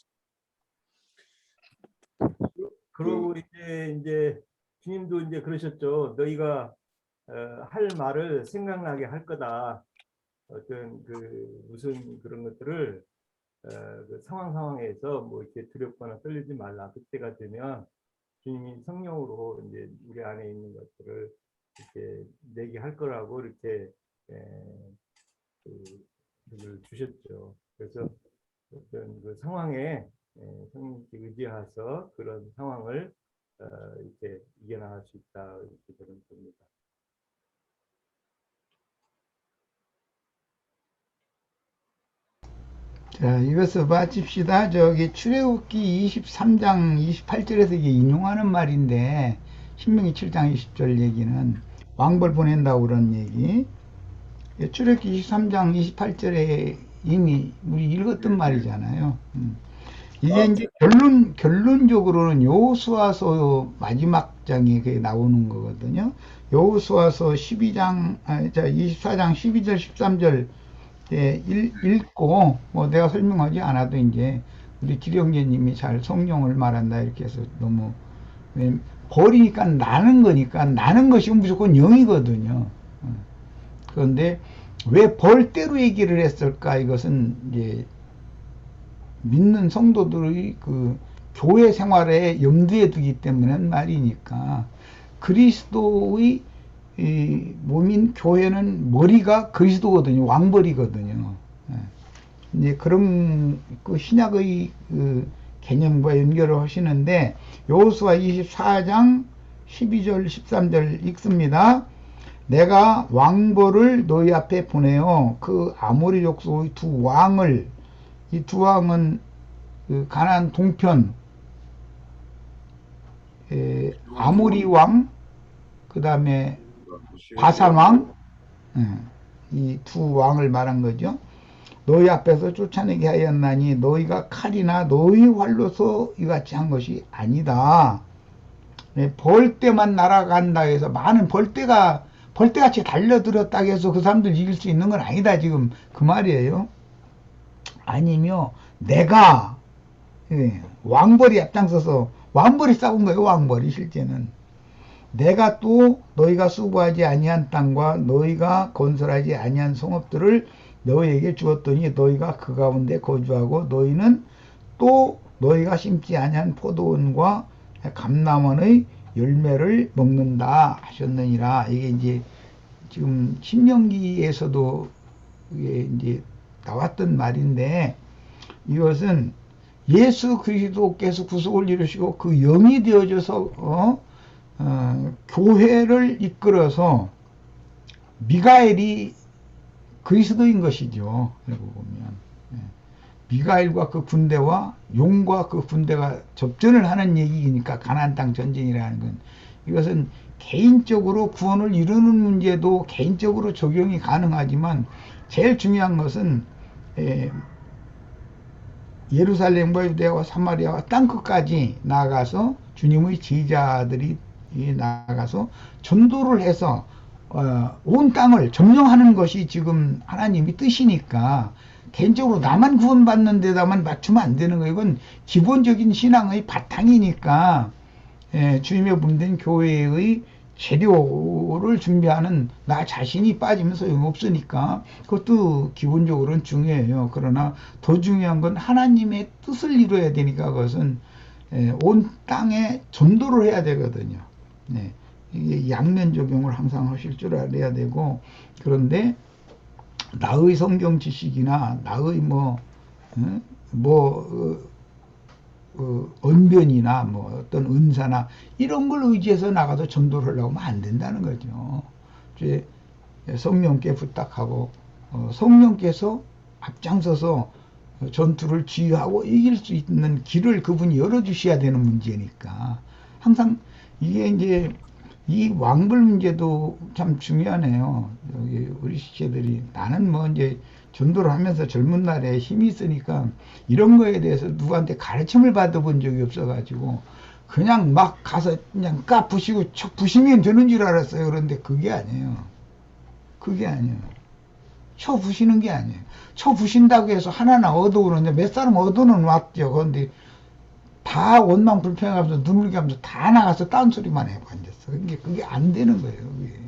그러고 이제 주님도 이제 그러셨죠. 너희가 할 말을 생각나게 할 거다. 어떤 그 무슨 그런 것들을 그 상황에서 뭐 이렇게 두렵거나 떨리지 말라. 그때가 되면 주님이 성령으로 이제 우리 안에 있는 것들을 이렇게 내게 할 거라고 이렇게 그걸 주셨죠. 그래서 어떤 그 상황에 성령께 의지해서 그런 상황을 이렇게 이겨나갈 수 있다 이렇게 저는 봅니다. 자, 이것을 마칩시다. 저기 출애굽기 23장 28절에서 이게 인용하는 말인데, 신명기 7장 20절 얘기는 왕벌 보낸다고 그런 얘기. 출애굽기 23장 28절에 이미 우리 읽었던 말이잖아요. 이게 이제 결론적으로는 여호수아서 마지막 장에 그게 나오는 거거든요. 여호수아서 24장 12절 13절 읽고 뭐 내가 설명하지 않아도 이제 우리 기령제님이 잘 성령을 말한다 이렇게 해서 너무 버리니까 나는 거니까 나는 것이 무조건 영이거든요. 그런데 왜 벌대로 얘기를 했을까? 이것은 이제 믿는 성도들의 그 교회 생활에 염두에 두기 때문에 말이니까 그리스도의 몸인 교회는 머리가 그리스도거든요. 왕벌이거든요. 이제 그런 그 신약의 그 개념과 연결을 하시는데 여호수아 24장 12절 13절 읽습니다. 내가 왕벌을 너희 앞에 보내어 그 아모리 족속의 두 왕을, 이 두 왕은 그 가나안 동편 아모리 왕, 그 다음에 바산 왕, 이 두 왕을 말한 거죠. 너희 앞에서 쫓아내게 하였나니 너희가 칼이나 너희 활로서 이같이 한 것이 아니다. 벌떼만 날아간다 해서 많은 벌떼같이 달려들었다 해서 그 사람들 이길 수 있는 건 아니다. 지금 그 말이에요. 아니며 내가 왕벌이 앞장서서 왕벌이 싸운 거예요. 왕벌이 실제는. 내가 또 너희가 수고하지 아니한 땅과 너희가 건설하지 아니한 성읍들을 너희에게 주었더니 너희가 그 가운데 거주하고 너희는 또 너희가 심지 아니한 포도원과 감람원의 열매를 먹는다 하셨느니라. 이게 이제 지금 신명기에서도 이게 이제 나왔던 말인데 이것은 예수 그리스도께서 구속을 이루시고 그 영이 되어져서 교회를 이끌어서 미가엘이 그리스도인 것이죠. 그리고 보면 미가엘과 그 군대와 용과 그 군대가 접전을 하는 얘기니까 가나안 땅 전쟁이라는 건 이것은 개인적으로 구원을 이루는 문제도 개인적으로 적용이 가능하지만 제일 중요한 것은 예루살렘과 유대와 사마리아와 땅끝까지 나아가서 주님의 제자들이 나아가서 전도를 해서 온 땅을 점령하는 것이 지금 하나님이 뜻이니까 개인적으로 나만 구원받는 데다만 맞추면 안 되는 거예요. 이건 기본적인 신앙의 바탕이니까 주님의 몸된 교회의 재료를 준비하는 나 자신이 빠지면 소용없으니까 그것도 기본적으로는 중요해요. 그러나 더 중요한 건 하나님의 뜻을 이루어야 되니까 그것은 온 땅에 전도를 해야 되거든요. 이게 양면 적용을 항상 하실 줄 알아야 되고 그런데 나의 성경 지식이나 나의 언변이나 뭐 어떤 은사나 이런 걸 의지해서 나가서 전도를 하려고 하면 안 된다는 거죠. 이제 성령께 부탁하고 성령께서 앞장서서 전투를 지휘하고 이길 수 있는 길을 그분이 열어주셔야 되는 문제니까 항상 이게 이제 이 왕불 문제도 참 중요하네요. 여기 우리 시체들이 나는 뭐 이제 전도를 하면서 젊은 날에 힘이 있으니까 이런 거에 대해서 누구한테 가르침을 받아본 적이 없어가지고 그냥 막 가서 그냥 까 부시고 척 부시면 되는 줄 알았어요. 그런데 그게 아니에요. 그게 아니에요. 쳐 부시는 게 아니에요. 쳐 부신다고 해서 하나나 얻어오는데 몇 사람 얻어는 왔죠. 그런데 다 원망 불평하면서 눈물 가면서 다 나가서 딴소리만 해고 앉았어. 그게 안 되는 거예요. 그게.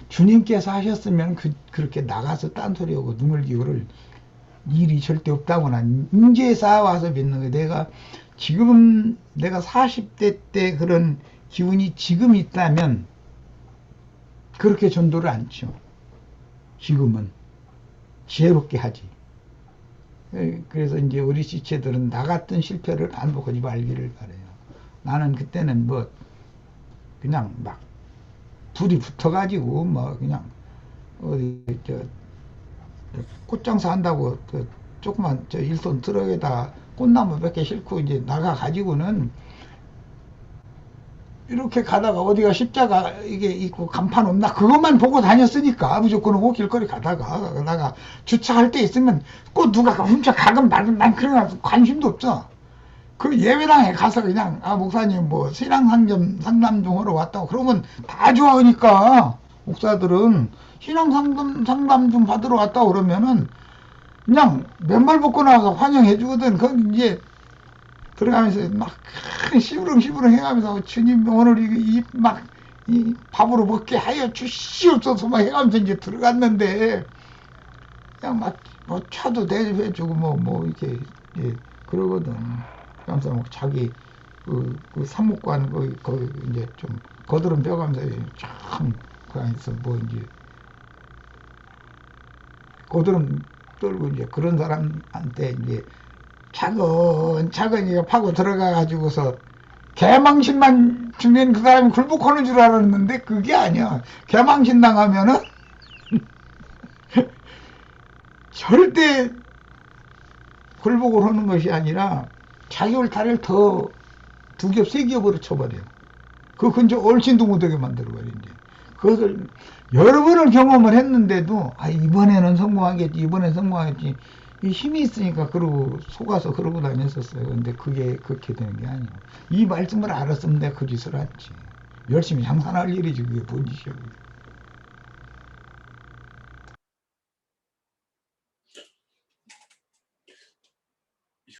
주님께서 하셨으면 그렇게 나가서 딴소리하고 눈물 기울을 일이 절대 없다고 난 인제 쌓아와서 믿는 거예요. 내가 40대 때 그런 기운이 지금 있다면 그렇게 전도를 안 쳐. 지금은 지혜롭게 하지. 그래서 이제 우리 지체들은 나 같은 실패를 반복하지 말기를 바래요. 나는 그때는 뭐 그냥 막 불이 붙어가지고 뭐 그냥 어디 꽃장사 한다고 그 조그만 저 일손 트럭에다 꽃나무 몇 개 싣고 이제 나가 가지고는 이렇게 가다가 어디가 십자가 이게 있고 간판 없나 그것만 보고 다녔으니까 무조건 오고 길거리 가다가 주차할 때 있으면 꼭 누가 훔쳐 가건 말건 난 그런 거 관심도 없어. 그 예배당에 가서 그냥 목사님 뭐 신앙 상담 좀 하러 왔다고 그러면 다 좋아하니까 목사들은 신앙 상담 좀 받으러 왔다고 그러면은 그냥 맨발 벗고 나와서 환영해 주거든. 그건 이제 들어가면서 막 시부렁 해가면서 주님 오늘 이 밥으로 먹게 하여 주시옵소서 막 해가면서 이제 들어갔는데 그냥 막 뭐 차도 대접해주고 뭐 이렇게 그러거든. 그러면서 뭐 자기 그 사목관 거기 이제 좀 거드름 펴가면서 참 그러면서 뭐 이제 거드름 떨고 이제 그런 사람한테 이제 차근차근 이거 파고 들어가가지고서 개망신만 주면 그 사람이 굴복하는 줄 알았는데 그게 아니야. 개망신 당하면은 절대 굴복을 하는 것이 아니라 자기 울타리를 더 2겹 3겹으로 쳐버려요. 그 근처 얼씬도 못하게 만들어버려. 이제 그것을 여러 번을 경험을 했는데도 이번에는 성공하겠지 이 힘이 있으니까 그러고 속아서 그러고 다녔었어요. 근데 그게 그렇게 되는 게 아니에요. 이 말씀을 알았으면 내가 그 짓을 했지. 열심히 장사할 일이지 그게 뭔 짓이야.